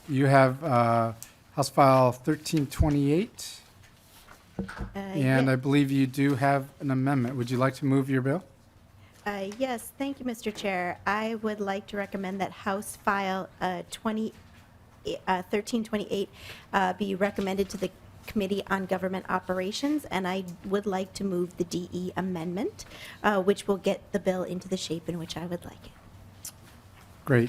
You have House File 1328, and I believe you do have an amendment. Would you like to move your bill? Yes, thank you, Mr. Chair. I would like to recommend that House File 1328 be recommended to the Committee on Government Operations, and I would like to move the DE amendment, which will get the bill into the shape in which I would like it. Great.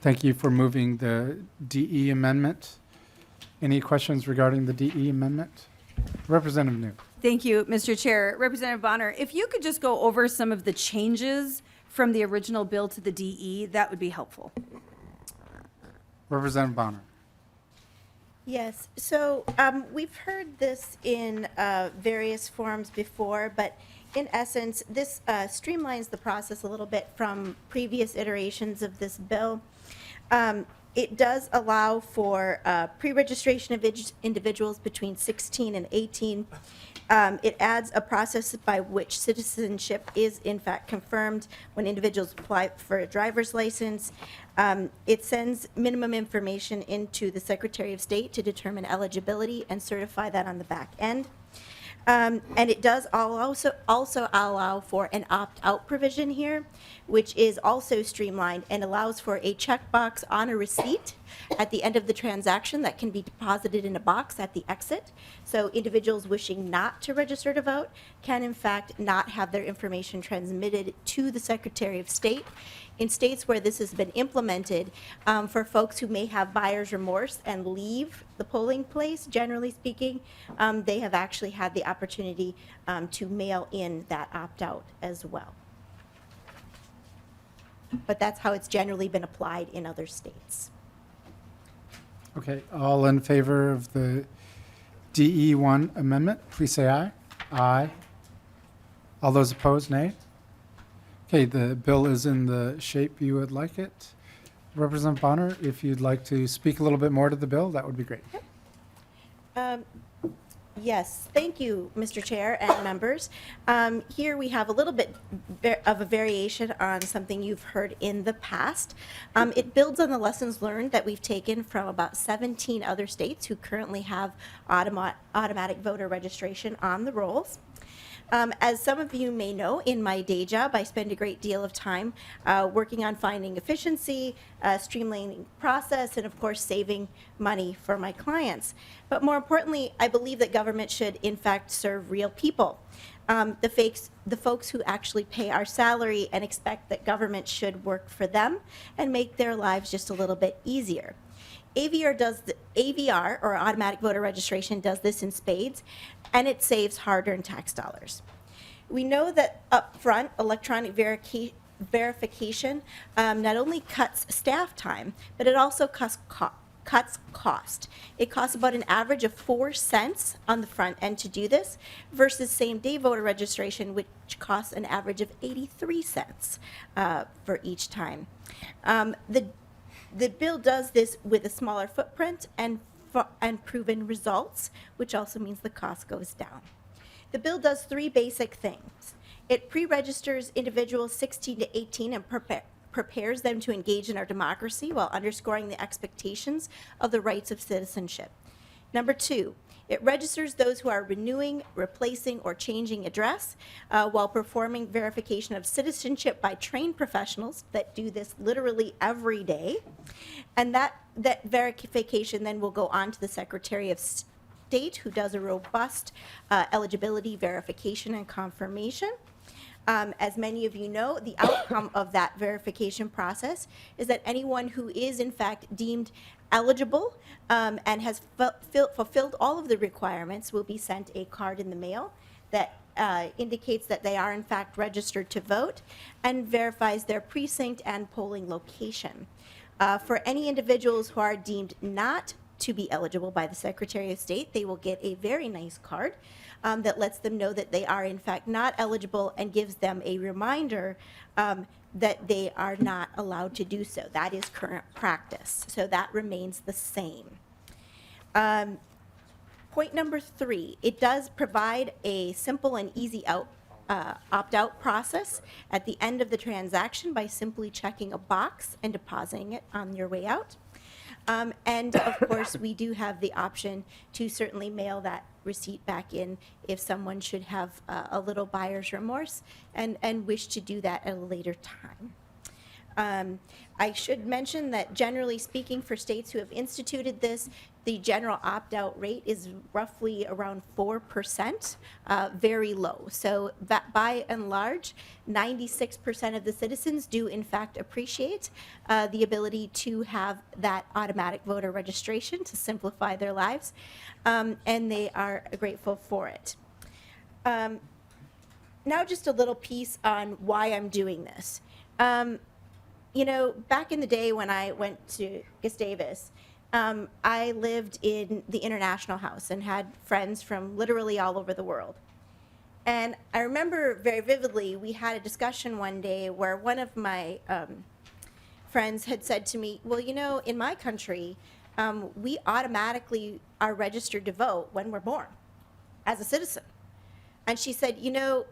Thank you for moving the DE amendment. Any questions regarding the DE amendment? Representative New. Thank you, Mr. Chair. Representative Bonner, if you could just go over some of the changes from the original bill to the DE, that would be helpful. Representative Bonner. Yes, so we've heard this in various forms before, but in essence, this streamlines the process a little bit from previous iterations of this bill. It does allow for pre-registration of individuals between 16 and 18. It adds a process by which citizenship is in fact confirmed when individuals apply for a driver's license. It sends minimum information into the Secretary of State to determine eligibility and certify that on the back end. And it does also allow for an opt-out provision here, which is also streamlined and allows for a checkbox on a receipt at the end of the transaction that can be deposited in a box at the exit. So individuals wishing not to register to vote can in fact not have their information transmitted to the Secretary of State. In states where this has been implemented, for folks who may have buyer's remorse and leave the polling place, generally speaking, they have actually had the opportunity to mail in that opt-out as well. But that's how it's generally been applied in other states. Okay, all in favor of the DE1 amendment, please say aye. Aye. All those opposed, nay. Okay, the bill is in the shape you would like it. Representative Bonner, if you'd like to speak a little bit more to the bill, that would be great. Yes, thank you, Mr. Chair and members. Here we have a little bit of a variation on something you've heard in the past. It builds on the lessons learned that we've taken from about 17 other states who currently have automatic voter registration on the rolls. As some of you may know, in my day job, I spend a great deal of time working on finding efficiency, streamlining process, and of course, saving money for my clients. But more importantly, I believe that government should, in fact, serve real people. The folks who actually pay our salary and expect that government should work for them and make their lives just a little bit easier. AVR, or automatic voter registration, does this in spades, and it saves hard-earned tax dollars. We know that upfront electronic verification not only cuts staff time, but it also cuts cost. It costs about an average of 4 cents on the front end to do this versus same-day voter registration, which costs an average of 83 cents for each time. The bill does this with a smaller footprint and proven results, which also means the cost goes down. The bill does 3 basic things. It pre-registers individuals 16 to 18 and prepares them to engage in our democracy while underscoring the expectations of the rights of citizenship. Number 2, it registers those who are renewing, replacing, or changing address while performing verification of citizenship by trained professionals that do this literally every day. And that verification then will go on to the Secretary of State, who does a robust eligibility verification and confirmation. As many of you know, the outcome of that verification process is that anyone who is in fact deemed eligible and has fulfilled all of the requirements will be sent a card in the mail that indicates that they are in fact registered to vote and verifies their precinct and polling location. For any individuals who are deemed not to be eligible by the Secretary of State, they will get a very nice card that lets them know that they are in fact not eligible and gives them a reminder that they are not allowed to do so. That is current practice, so that remains the same. Point number 3, it does provide a simple and easy opt-out process at the end of the transaction by simply checking a box and depositing it on your way out. And of course, we do have the option to certainly mail that receipt back in if someone should have a little buyer's remorse and wish to do that at a later time. I should mention that generally speaking, for states who have instituted this, the general opt-out rate is roughly around 4%, very low. So that by and large, 96% of the citizens do in fact appreciate the ability to have that automatic voter registration to simplify their lives, and they are grateful for it. Now just a little piece on why I'm doing this. You know, back in the day when I went to Gustavus, I lived in the International House and had friends from literally all over the world. And I remember very vividly, we had a discussion one day where one of my friends had said to me, well, you know, in my country, we automatically are registered to vote when we're born as a citizen. And she said, you know,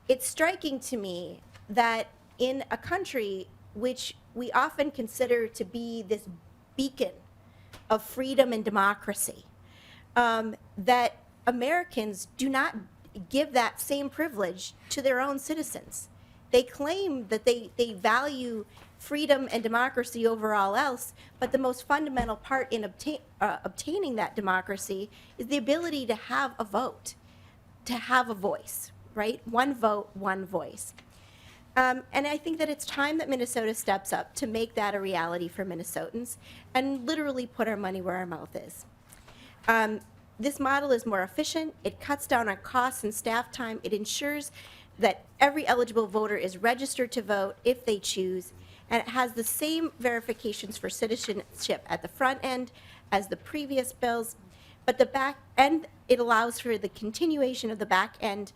it's striking to me that in a country which we often consider to be this beacon of freedom and democracy, that Americans do not give that same privilege to their own citizens. They claim that they value freedom and democracy over all else, but the most fundamental part in obtaining that democracy is the ability to have a vote, to have a voice, right? One vote, one voice. And I think that it's time that Minnesota steps up to make that a reality for Minnesotans and literally put our money where our mouth is. This model is more efficient. It cuts down on costs and staff time. It ensures that every eligible voter is registered to vote if they choose, and it has the same verifications for citizenship at the front end as the previous bills, but the back end, it allows for the continuation of the back end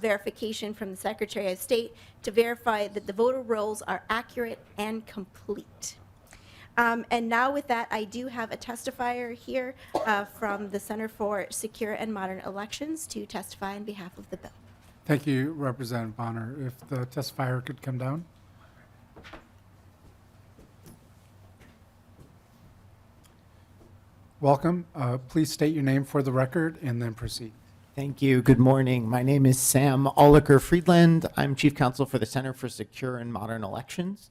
verification from the Secretary of State to verify that the voter rolls are accurate and complete. And now with that, I do have a testifier here from the Center for Secure and Modern Elections to testify on behalf of the bill. Thank you, Representative Bonner. If the testifier could come down. Welcome. Please state your name for the record and then proceed. Thank you. Good morning. My name is Sam Oliker-Friedland. I'm Chief Counsel for the Center for Secure and Modern Elections.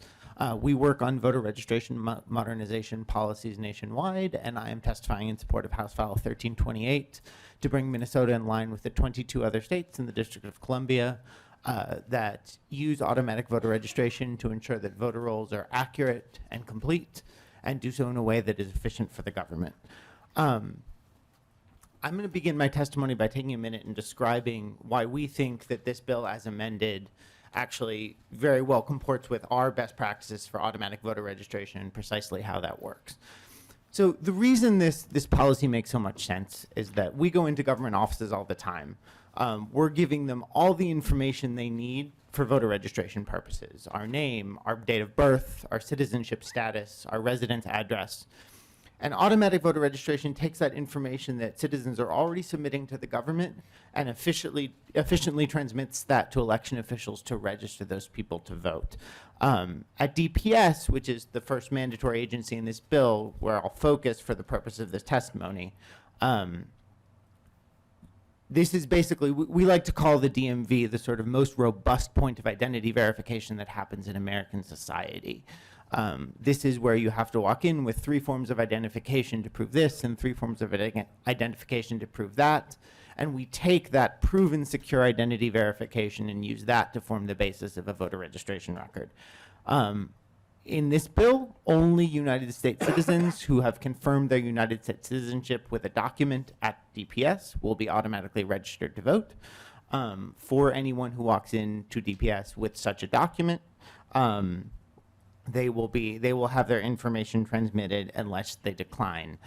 We work on voter registration modernization policies nationwide, and I am testifying in support of House File 1328 to bring Minnesota in line with the 22 other states in the District of Columbia that use automatic voter registration to ensure that voter rolls are accurate and complete, and do so in a way that is efficient for the government. I'm going to begin my testimony by taking a minute and describing why we think that this bill as amended actually very well comports with our best practices for automatic voter registration and precisely how that works. So the reason this policy makes so much sense is that we go into government offices all the time. We're giving them all the information they need for voter registration purposes: our name, our date of birth, our citizenship status, our residence address. And automatic voter registration takes that information that citizens are already submitting to the government and efficiently transmits that to election officials to register those people to vote. At DPS, which is the first mandatory agency in this bill, where I'll focus for the purpose of this testimony, this is basically, we like to call the DMV the sort of most robust point of identity verification that happens in American society. This is where you have to walk in with 3 forms of identification to prove this and 3 forms of identification to prove that. And we take that proven secure identity verification and use that to form the basis of a voter registration record. In this bill, only United States citizens who have confirmed their United States citizenship with a document at DPS will be automatically registered to vote. For anyone who walks into DPS with such a document, they will have their information transmitted unless they decline.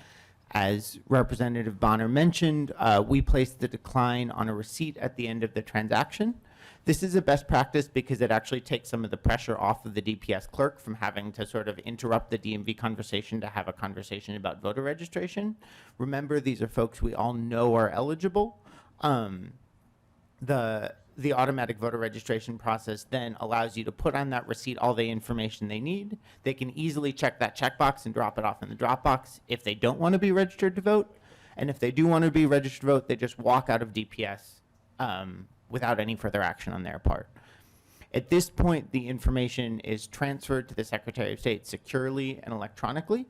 As Representative Bonner mentioned, we place the decline on a receipt at the end of the transaction. This is a best practice because it actually takes some of the pressure off of the DPS clerk from having to sort of interrupt the DMV conversation to have a conversation about voter registration. Remember, these are folks we all know are eligible. The the automatic voter registration process then allows you to put on that receipt all the information they need. They can easily check that checkbox and drop it off in the Dropbox if they don't want to be registered to vote. And if they do want to be registered to vote, they just walk out of DPS without any further action on their part. At this point, the information is transferred to the Secretary of State securely and electronically.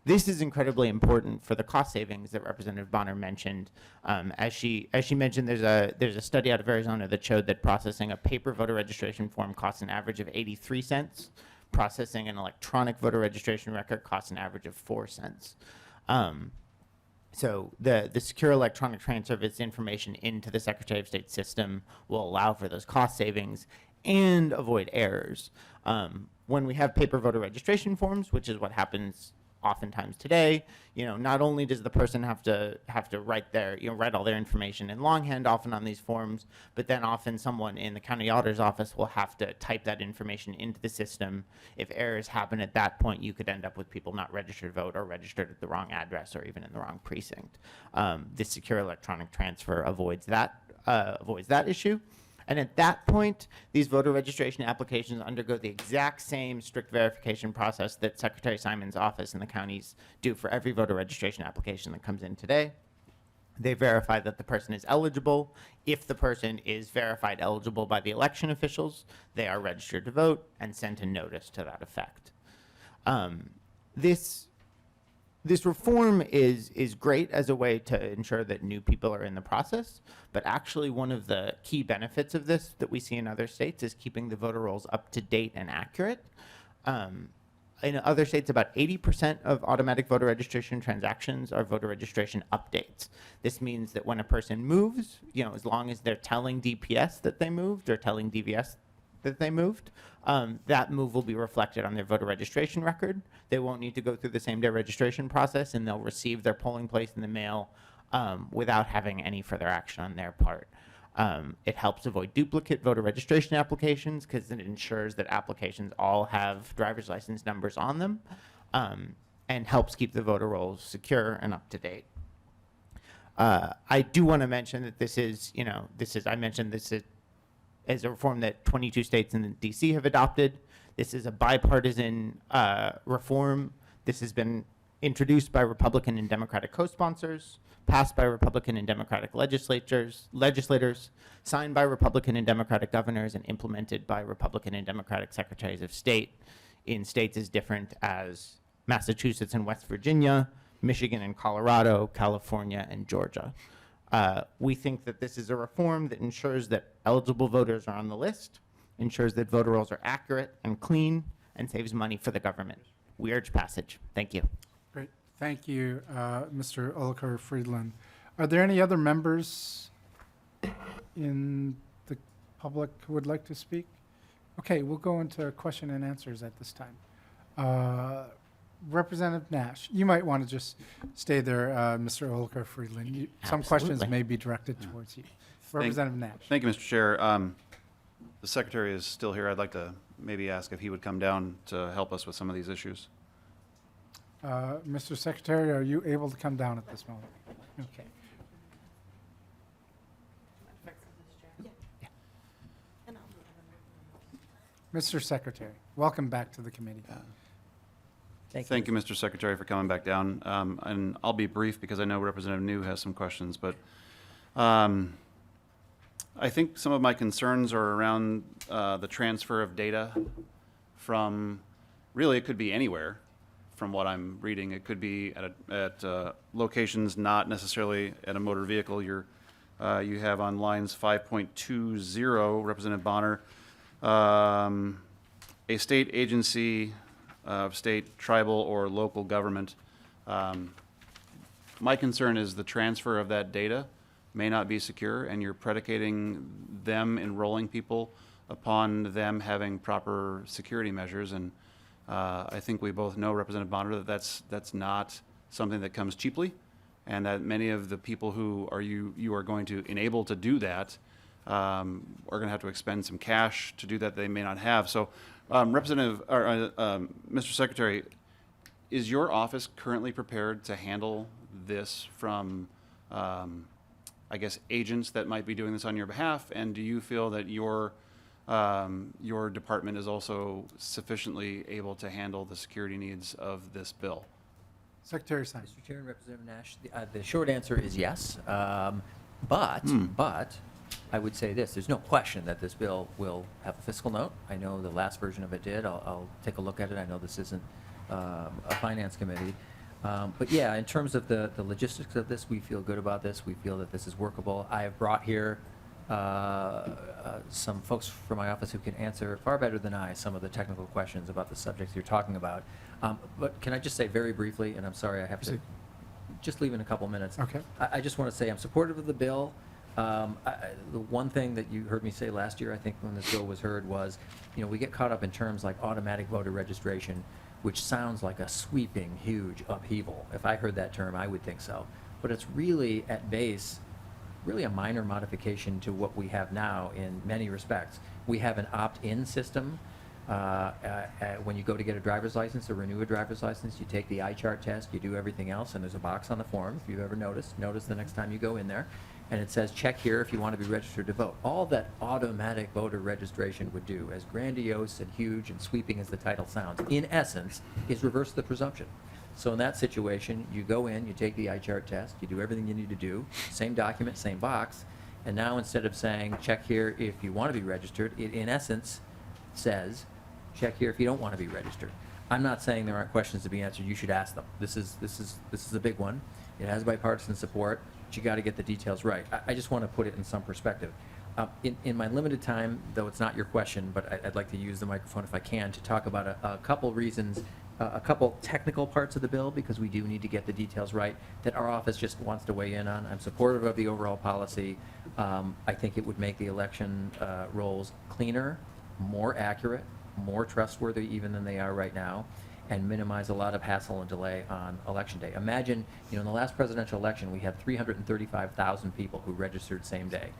This is incredibly important for the cost savings that Representative Bonner mentioned. As she mentioned, there's a study out of Arizona that showed that processing a paper voter registration form costs an average of 83 cents. Processing an electronic voter registration record costs an average of 4 cents. So the secure electronic transfer of its information into the Secretary of State system will allow for those cost savings and avoid errors. When we have paper voter registration forms, which is what happens oftentimes today, not only does the person have to write write all their information in longhand often on these forms, but then often someone in the county auditor's office will have to type that information into the system. If errors happen at that point, you could end up with people not registered to vote or registered at the wrong address or even in the wrong precinct. This secure electronic transfer avoids that issue. And at that point, these voter registration applications undergo the exact same strict verification process that Secretary Simon's office and the counties do for every voter registration application that comes in today. They verify that the person is eligible. If the person is verified eligible by the election officials, they are registered to vote and sent a notice to that effect. This reform is great as a way to ensure that new people are in the process, but actually one of the key benefits of this that we see in other states is keeping the voter rolls up to date and accurate. In other states, about 80% of automatic voter registration transactions are voter registration updates. This means that when a person moves, as long as they're telling DPS that they moved or telling DVS that they moved, that move will be reflected on their voter registration record. They won't need to go through the same-day registration process, and they'll receive their polling place in the mail without having any further action on their part. It helps avoid duplicate voter registration applications because it ensures that applications all have driver's license numbers on them, and helps keep the voter rolls secure and up to date. I do want to mention that this is a reform that 22 states and DC have adopted. This is a bipartisan reform. This has been introduced by Republican and Democratic co-sponsors, passed by Republican and Democratic legislators, signed by Republican and Democratic governors, and implemented by Republican and Democratic secretaries of state in states as different as Massachusetts and West Virginia, Michigan and Colorado, California, and Georgia. We think that this is a reform that ensures that eligible voters are on the list, ensures that voter rolls are accurate and clean, and saves money for the government. We urge passage. Thank you. Great. Thank you, Mr. Oliker-Friedland. Are there any other members in the public who would like to speak? Okay, we'll go into question and answers at this time. Representative Nash, you might want to just stay there, Mr. Oliker-Friedland. Some questions Absolutely. may be directed towards you. Representative Nash. Thank you, Mr. Chair. The Secretary is still here. I'd like to maybe ask if he would come down to help us with some of these issues. Mr. Secretary, are you able to come down at this moment? Okay. And Mr. Secretary, welcome back to the committee. Thank you, Mr. Secretary, for coming back down. And I'll be brief because I know Representative New has some questions, but I think some of my concerns are around the transfer of data from, really, it could be anywhere from what I'm reading. It could be at locations not necessarily at a motor vehicle. You have on lines 5.20, Representative Bonner, a state agency of state, tribal, or local government. My concern is the transfer of that data may not be secure, and you're predicating them enrolling people upon them having proper security measures. And I think we both know, Representative Bonner, that that's not something that comes cheaply, and that many of the people who you are going to enable to do that are going to have to expend some cash to do that they may not have. So, Mr. Secretary, is your office currently prepared to handle this from I guess, agents that might be doing this on your behalf? And do you feel that your department is also sufficiently able to handle the security needs of this bill? Secretary Simon. Mr. Chair and Representative Nash, the short answer is yes. But I would say this, there's no question that this bill will have a fiscal note. I know the last version of it did. I'll take a look at it. I know this isn't a finance committee. But yeah, in terms of the logistics of this, we feel good about this. We feel that this is workable. I have brought here some folks from my office who can answer far better than I some of the technical questions about the subjects you're talking about. But can I just say very briefly, and I'm sorry I have to just leave in a couple minutes. Okay. I just want to say I'm supportive of the bill. The one thing that you heard me say last year, I think, when this bill was heard was, we get caught up in terms like automatic voter registration, which sounds like a sweeping, huge upheaval. If I heard that term, I would think so. But it's really, at base, really a minor modification to what we have now in many respects. We have an opt-in system. When you go to get a driver's license or renew a driver's license, you take the eye chart test, you do everything else, and there's a box on the form, if you've ever noticed the next time you go in there, and it says check here if you want to be registered to vote. All that automatic voter registration would do, as grandiose and huge and sweeping as the title sounds, in essence, is reverse the presumption. So in that situation, you go in, you take the eye chart test, you do everything you need to do, same document, same box, and now instead of saying check here if you want to be registered, it in essence says check here if you don't want to be registered. I'm not saying there aren't questions to be answered. You should ask them. This is a big one. It has bipartisan support, but you got to get the details right. I just want to put it in some perspective. In my limited time, though it's not your question, but I'd like to use the microphone if I can to talk about a couple reasons, a couple technical parts of the bill, because we do need to get the details right, that our office just wants to weigh in on. I'm supportive of the overall policy. I think it would make the election rolls cleaner, more accurate, more trustworthy even than they are right now, and minimize a lot of hassle and delay on election day. Imagine, in the last presidential election, we had 335,000 people who registered same day.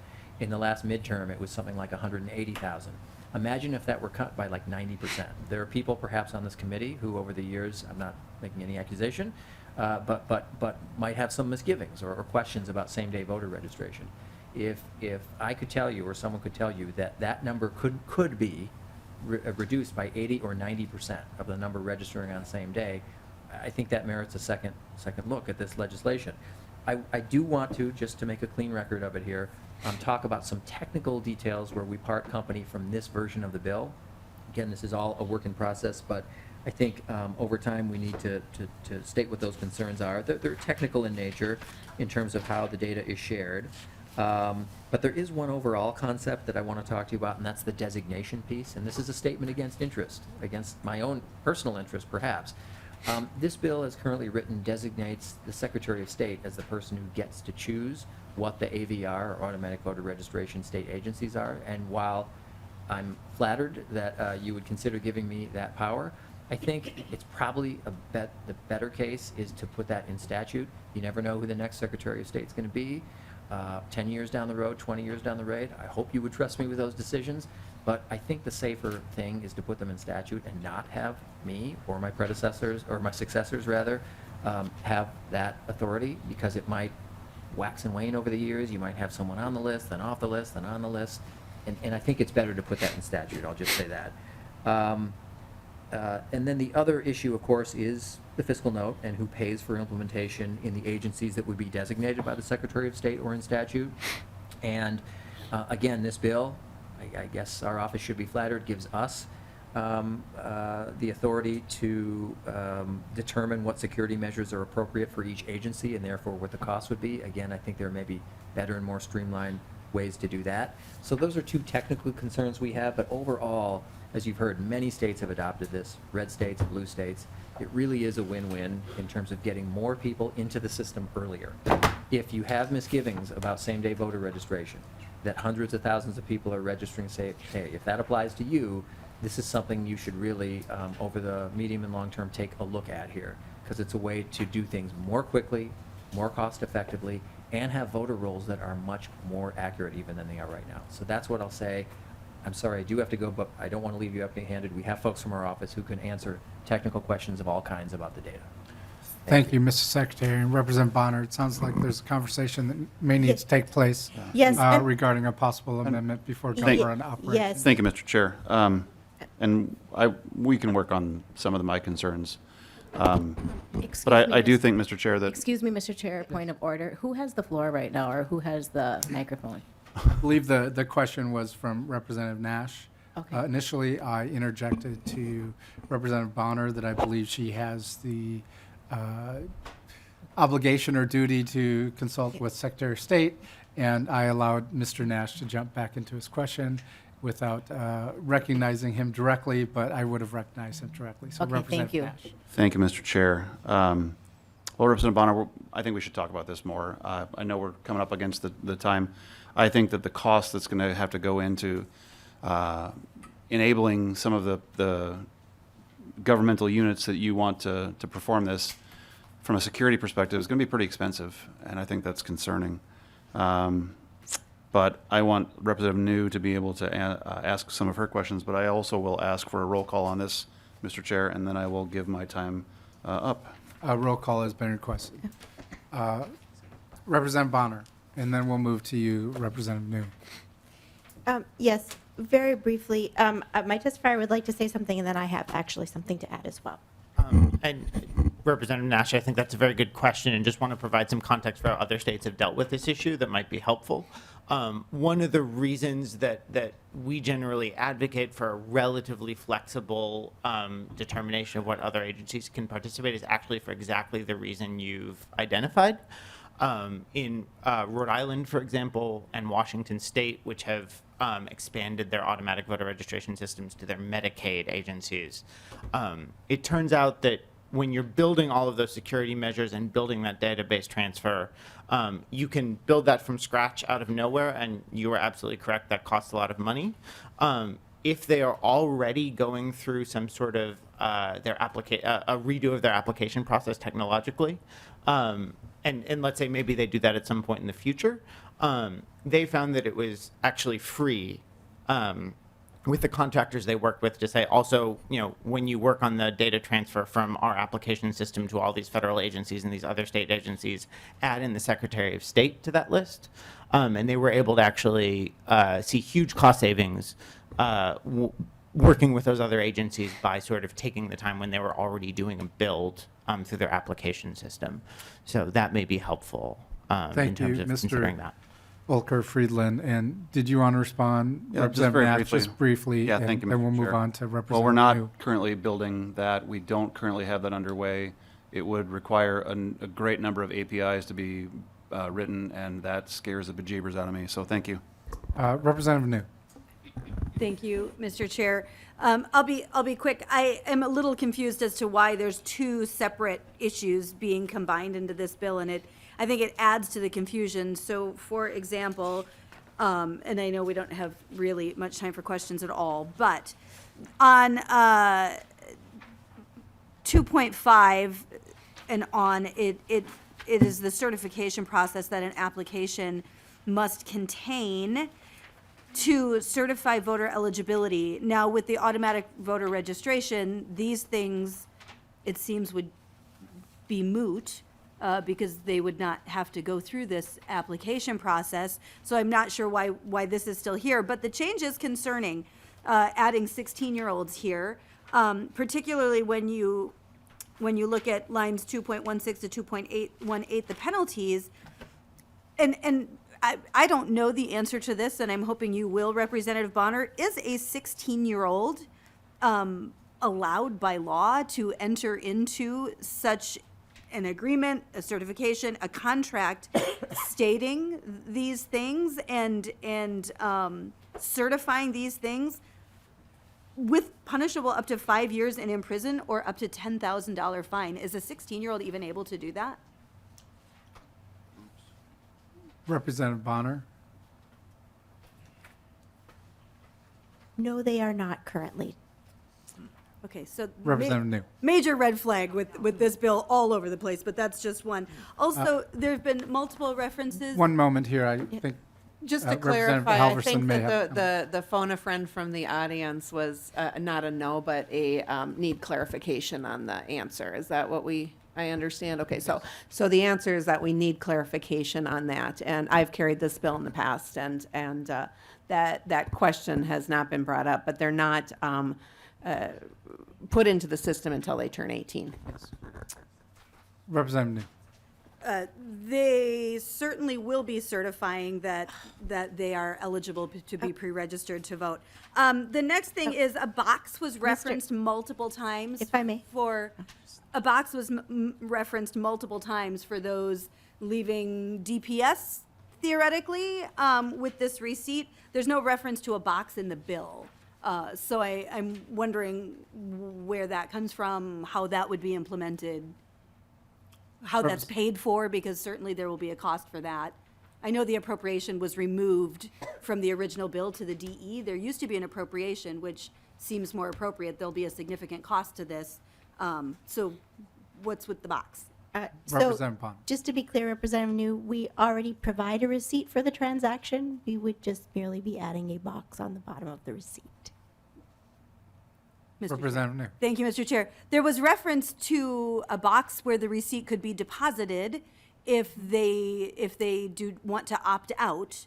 In the last midterm, it was something like 180,000. Imagine if that were cut by like 90%. There are people perhaps on this committee who over the years, I'm not making any accusation, but might have some misgivings or questions about same-day voter registration. If I could tell you, or someone could tell you, that number could be reduced by 80 or 90% of the number registering on the same day, I think that merits a second look at this legislation. I do want to, just to make a clean record of it here, talk about some technical details where we part company from this version of the bill. Again, this is all a work in process, but I think over time we need to state what those concerns are. They're technical in nature in terms of how the data is shared. But there is one overall concept that I want to talk to you about, and that's the designation piece. And this is a statement against interest, against my own personal interest, perhaps. This bill, as currently written, designates the Secretary of State as the person who gets to choose what the AVR, or automatic voter registration, state agencies are. And while I'm flattered that you would consider giving me that power, I think it's probably the better case is to put that in statute. You never know who the next Secretary of State is going to be. 10 years down the road, 20 years down the road, I hope you would trust me with those decisions, but I think the safer thing is to put them in statute and not have me or my predecessors, or my successors rather, have that authority, because it might wax and wane over the years. You might have someone on the list, then off the list, then on the list, and I think it's better to put that in statute. I'll just say that. And then the other issue, of course, is the fiscal note and who pays for implementation in the agencies that would be designated by the Secretary of State or in statute. And again, this bill, I guess our office should be flattered, gives us the authority to determine what security measures are appropriate for each agency and therefore what the cost would be. Again, I think there may be better and more streamlined ways to do that. So those are two technical concerns we have, but overall, as you've heard, many states have adopted this, red states, blue states. It really is a win-win in terms of getting more people into the system earlier. If you have misgivings about same-day voter registration, that hundreds of thousands of people are registering, say, hey, if that applies to you, this is something you should really, over the medium and long term, take a look at here, because it's a way to do things more quickly, more cost-effectively, and have voter rolls that are much more accurate even than they are right now. So that's what I'll say. I'm sorry, I do have to go, but I don't want to leave you empty-handed. We have folks from our office who can answer technical questions of all kinds about the data. Thank you, Mr. Secretary. And Representative Bonner, it sounds like there's a conversation that may need to take place Yes, and- regarding a possible amendment before Thank- government operations. yes. Thank you, Mr. Chair. And we can work on some of my concerns. But I do think, Mr. Chair, that Excuse me, Mr. Chair, point of order. Who has the floor right now, or who has the microphone? I believe the question was from Representative Nash. Okay. Initially, I interjected to Representative Bonner that I believe she has the obligation or duty to consult with Secretary of State, and I allowed Mr. Nash to jump back into his question without recognizing him directly, but I would have recognized him directly. So Okay, thank Representative you. Nash. Thank you, Mr. Chair. Well, Representative Bonner, I think we should talk about this more. I know we're coming up against the time. I think that the cost that's going to have to go into enabling some of the governmental units that you want to perform this from a security perspective is going to be pretty expensive, and I think that's concerning. But I want Representative New to be able to ask some of her questions, but I also will ask for a roll call on this, Mr. Chair, and then I will give my time up. A roll call has been requested. Representative Bonner, and then we'll move to you, Representative New. Yes, very briefly, my testifier would like to say something, and then I have actually something to add as well. And Representative Nash, I think that's a very good question, and just want to provide some context for how other states have dealt with this issue that might be helpful. One of the reasons that we generally advocate for a relatively flexible determination of what other agencies can participate is actually for exactly the reason you've identified. In Rhode Island, for example, and Washington State, which have expanded their automatic voter registration systems to their Medicaid agencies, it turns out that when you're building all of those security measures and building that database transfer, you can build that from scratch out of nowhere, and you are absolutely correct, that costs a lot of money. If they are already going through some sort of a redo of their application process technologically, and let's say maybe they do that at some point in the future, they found that it was actually free with the contractors they worked with to say also, when you work on the data transfer from our application system to all these federal agencies and these other state agencies, add in the Secretary of State to that list. And they were able to actually see huge cost savings working with those other agencies by sort of taking the time when they were already doing a build through their application system. So that may be helpful in Thank you, terms of considering that. Oliker-Friedland, and did you want to respond, Yeah, just Representative very Nash, briefly. just briefly? Yeah, thank you, And then Mr. we'll move Chair. on to Representative Well, we're not New. currently building that. We don't currently have that underway. It would require a great number of APIs to be written, and that scares the bejeebers out of me. So thank you. Representative New. Thank you, Mr. Chair. I'll be quick. I am a little confused as to why there's two separate issues being combined into this bill, and I think it adds to the confusion. So, for example, and I know we don't have really much time for questions at all, but on 2.5 and on, it is the certification process that an application must contain to certify voter eligibility. Now, with the automatic voter registration, these things, it seems, would be moot because they would not have to go through this application process. So I'm not sure why this is still here. But the change is concerning, adding 16-year-olds here, particularly when you look at lines 2.16 to 2.818, the penalties. And I don't know the answer to this, and I'm hoping you will, Representative Bonner. Is a 16-year-old allowed by law to enter into such an agreement, a certification, a contract stating these things and certifying these things with punishable up to 5 years in prison or up to $10,000 fine? Is a 16-year-old even able to do that? Representative Bonner. No, they are not currently. Okay, so Representative New. major red flag with this bill all over the place, but that's just one. Also, there've been multiple references. One moment here, I think. Just to Representative clarify, I Halverson think may that have the phone a friend from the audience was not a no, but a need clarification on the answer. Is that what we I understand. Okay, so the answer is that we need clarification on that. And I've carried this bill in the past, and that question has not been brought up, but they're not put into the system until they turn 18. Representative New. They certainly will be certifying that they are eligible to be pre-registered to vote. The next thing is a box was referenced multiple times. If I may. A box was referenced multiple times for those leaving DPS theoretically with this receipt. There's no reference to a box in the bill. So I'm wondering where that comes from, how that would be implemented, how that's paid for, because certainly there will be a cost for that. I know the appropriation was removed from the original bill to the DE. There used to be an appropriation, which seems more appropriate. There'll be a significant cost to this. So what's with the box? So, Representative Pond. just to be clear, Representative New, we already provide a receipt for the transaction. We would just merely be adding a box on the bottom of the receipt. Mr. Chair. Representative New. Thank you, Mr. Chair. There was reference to a box where the receipt could be deposited if they do want to opt out.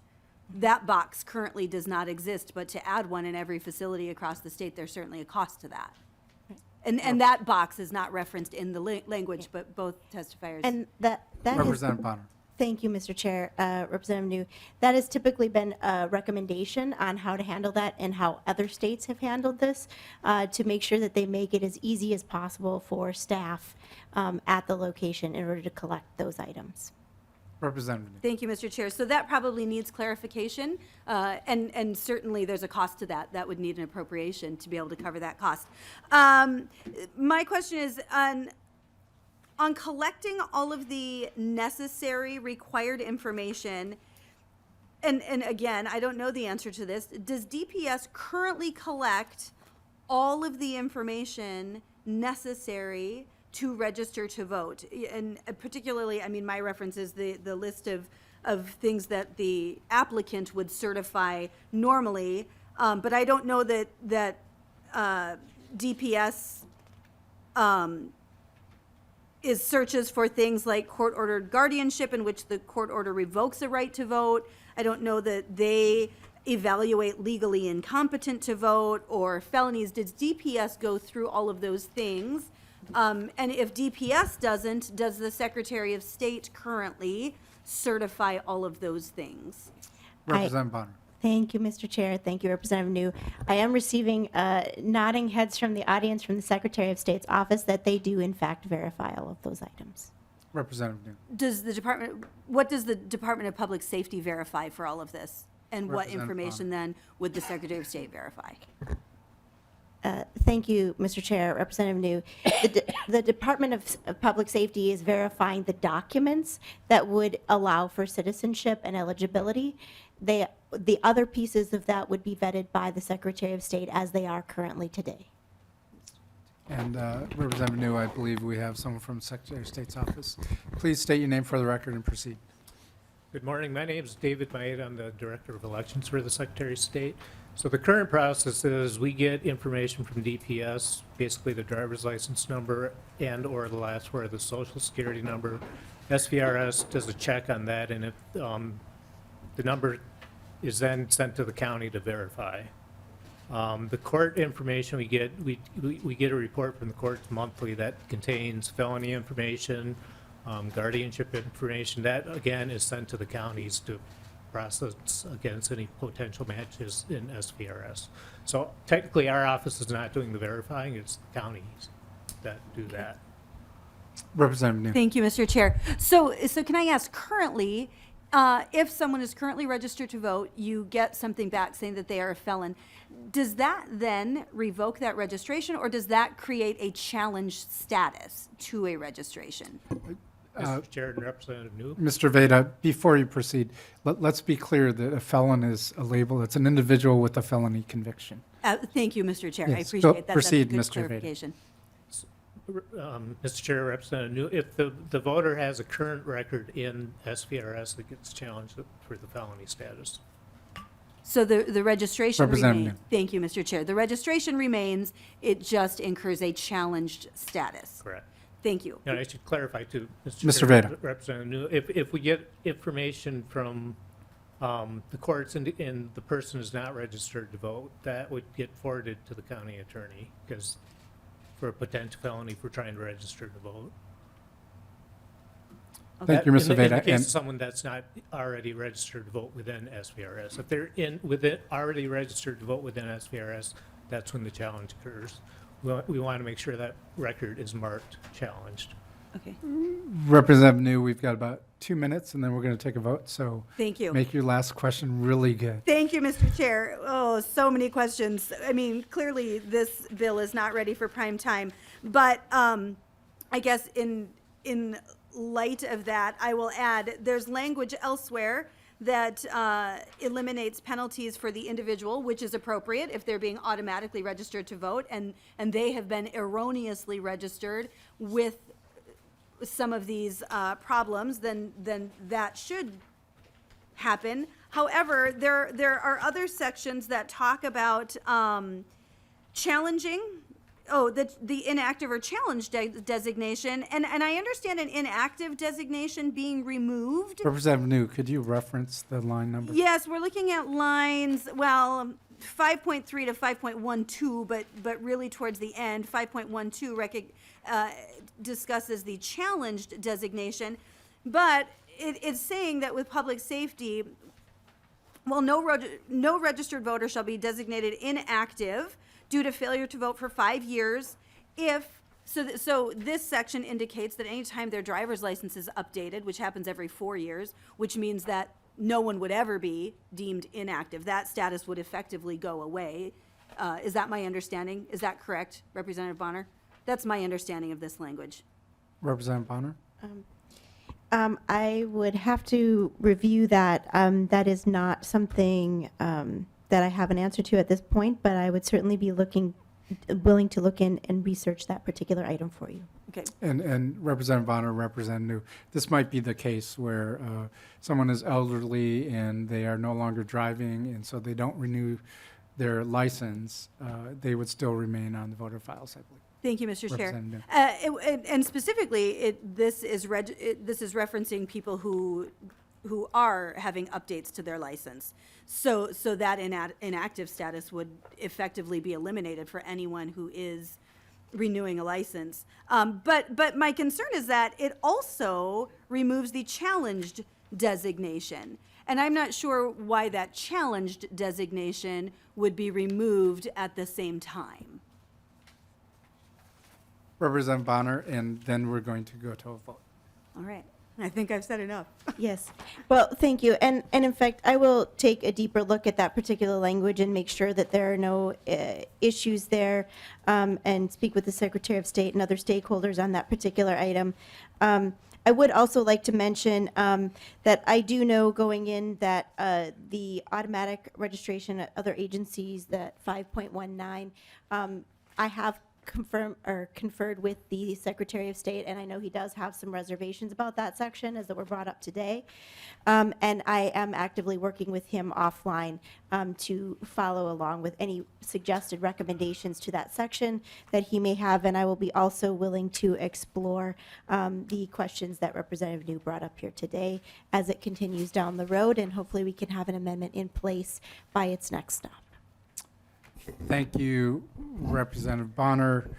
That box currently does not exist, but to add one in every facility across the state, there's certainly a cost to that. And that box is not referenced in the language, but both testifiers. And that is, Representative Bonner. thank you, Mr. Chair, Representative New. That has typically been a recommendation on how to handle that and how other states have handled this, to make sure that they make it as easy as possible for staff at the location in order to collect those items. Representative New. Thank you, Mr. Chair. So that probably needs clarification, and certainly there's a cost to that. That would need an appropriation to be able to cover that cost. My question is on collecting all of the necessary required information, and again, I don't know the answer to this. Does DPS currently collect all of the information necessary to register to vote? And particularly, I mean, my reference is the list of things that the applicant would certify normally, but I don't know that DPS is searches for things like court-ordered guardianship in which the court order revokes a right to vote. I don't know that they evaluate legally incompetent to vote or felonies. Does DPS go through all of those things? And if DPS doesn't, does the Secretary of State currently certify all of those things? Representative Bonner. Thank you, Mr. Chair. Thank you, Representative New. I am receiving nodding heads from the audience from the Secretary of State's office that they do in fact verify all of those items. Representative New. What does the Department of Public Safety verify for all of this? And what Representative information then would the Secretary of State verify? Thank you, Mr. Chair. Representative New. The Department of Public Safety is verifying the documents that would allow for citizenship and eligibility. The other pieces of that would be vetted by the Secretary of State as they are currently today. And Representative New, I believe we have someone from the Secretary of State's office. Please state your name for the record and proceed. Good morning. My name is David Maeda. I'm the Director of Elections for the Secretary of State. So the current process is we get information from DPS, basically the driver's license number and or the last four of the social security number. SVRS does a check on that, and if the number is then sent to the county to verify. The court information we get, we get a report from the courts monthly that contains felony information, guardianship information. That, again, is sent to the counties to process against any potential matches in SVRS. So technically, our office is not doing the verifying, it's the counties that do that. Representative New. Thank you, Mr. Chair. So can I ask, currently, if someone is currently registered to vote, you get something back saying that they are a felon. Does that then revoke that registration, or does that create a challenged status to a registration? Mr. Chair and Representative New. Mr. Veda, before you proceed, let's be clear that a felon is a label. It's an individual with a felony conviction. Thank you, Mr. Chair. I Yes, appreciate go- that. proceed, That's a good Mr. Veda. clarification. Mr. Chair, Representative New, if the voter has a current record in SVRS, it gets challenged for the felony status. So the registration Representative remains. Thank you, Mr. Chair. The registration remains, it just incurs a challenged status. Correct. Thank you. And I should clarify too, Mr. Chair, Veda. Representative New, if we get information from the courts and the person is not registered to vote, that would get forwarded to the county attorney, because for a potential felony for trying to register to vote. Thank you, In Mr. the Veda. case And of someone that's not already registered to vote within SVRS. If they're already registered to vote within SVRS, that's when the challenge occurs. We want to make sure that record is marked challenged. Okay, Representative New, we've got about 2 minutes, and then we're going to take a vote, so thank you. make your last question really good. Thank you, Mr. Chair. Oh, so many questions. I mean, clearly, this bill is not ready for prime time. But I guess in light of that, I will add, there's language elsewhere that eliminates penalties for the individual, which is appropriate if they're being automatically registered to vote, and they have been erroneously registered with some of these problems, then that should happen. However, there are other sections that talk about challenging, the inactive or challenged designation, and I understand an inactive designation being removed. Representative New, could you reference the line number? Yes, we're looking at lines, well, 5.3 to 5.12, but really towards the end, 5.12 discusses the challenged designation. But it's saying that with public safety, well, no registered voter shall be designated inactive due to failure to vote for 5 years so this section indicates that anytime their driver's license is updated, which happens every 4 years, which means that no one would ever be deemed inactive. That status would effectively go away. Is that my understanding? Is that correct, Representative Bonner? That's my understanding of this language. Representative Bonner? I would have to review that. That is not something that I have an answer to at this point, but I would certainly be willing to look in and research that particular item for you. Okay. And Representative Bonner, Representative New, this might be the case where someone is elderly and they are no longer driving, and so they don't renew their license, they would still remain on the voter files, I believe. Thank you, Mr. Chair. Representative And specifically, this is referencing people who are having updates to their license. So that inactive status would effectively be eliminated for anyone who is renewing a license. But my concern is that it also removes the challenged designation. And I'm not sure why that challenged designation would be removed at the same time. Representative Bonner, and then we're going to go to a vote. All right. I think I've said enough. Yes. Well, thank you. And in fact, I will take a deeper look at that particular language and make sure that there are no issues there, and speak with the Secretary of State and other stakeholders on that particular item. I would also like to mention that I do know going in that the automatic registration at other agencies, that 5.19, I have conferred with the Secretary of State, and I know he does have some reservations about that section as that were brought up today. And I am actively working with him offline to follow along with any suggested recommendations to that section that he may have, and I will be also willing to explore the questions that Representative New brought up here today as it continues down the road, and hopefully we can have an amendment in place by its next stop. Thank you, Representative Bonner.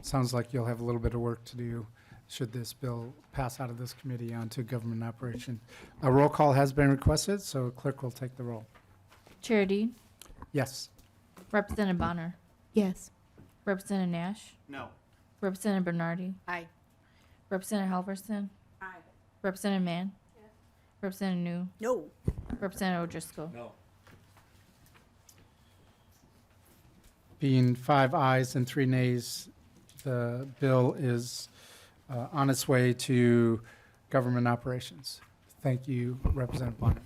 Sounds like you'll have a little bit of work to do should this bill pass out of this committee onto government operation. A roll call has been requested, so clerk will take the roll. Chair Dean, Yes. Representative Bonner, Yes. Representative Nash, No. Representative Bernardi, Aye. Representative Halverson, Aye. Representative Mann, Representative New, No. Representative O'Driscoll. No. Being 5 ayes and 3 nays, the bill is on its way to government operations. Thank you, Representative Bonner.